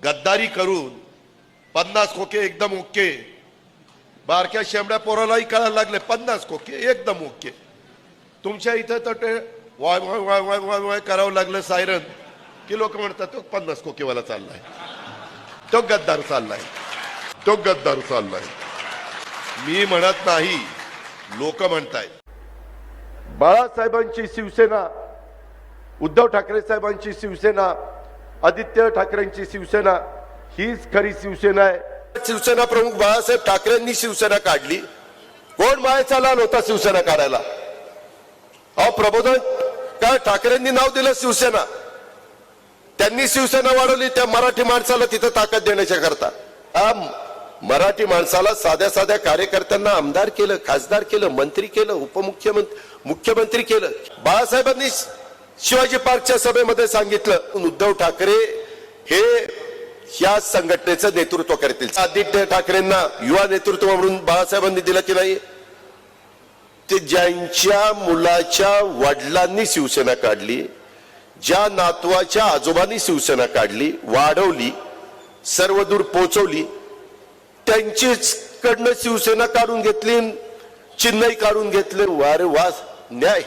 गद्दारी करून 50 खोके एकदम ओके, बारक्या शेंबड्या पोरालाही कळायला लागले 50 खोके एकदम ओके. तुमच्या इथं तर ते Y Y Y Y Y Y करावं लागलं सायरन की लोक म्हणतात तो 50 खोकेवाला चाललाय, तो गद्दार चाललाय, तो गद्दार चाललाय. मी म्हणत नाही, लोक म्हणतायत. बाळासाहेबांची शिवसेना, उद्धव ठाकरे साहेबांची शिवसेना, आदित्य ठाकरेंची शिवसेना हीच खरी शिवसेना आहे. शिवसेना प्रमुख बाळासाहेब ठाकरेंनी शिवसेना काढली. कोण मायाचा लाल होता शिवसेना काढायला? अहो प्रबोधन काय ठाकरेंनी नाव दिलं शिवसेना, त्यांनी शिवसेना वाढवली त्या मराठी माणसाला तिथं ताकद देण्याच्या करता. मराठी माणसाला साध्या साध्या कार्यकर्त्यांना आमदार केलं, खासदार केलं, मंत्री केलं, मुख्यमंत्री केलं. बाळासाहेबांनी शिवाजी पार्कच्या सभेमध्ये सांगितलं उद्धव ठाकरे हे या संघटनेचं नेतृत्व करतील. आदित्य ठाकरेंना युवा नेतृत्व म्हणून बाळासाहेबांनी दिलं की नाही? ते ज्यांच्या मुलाच्या वडिलांनी शिवसेना काढली, ज्या नातवाच्या आजोबांनी शिवसेना काढली, वाढवली, सर्वदूर पोहोचवली, त्यांचीच कडनं शिवसेना काढून घेतली, चिन्हही काढून घेतले. वारे वास न्याय.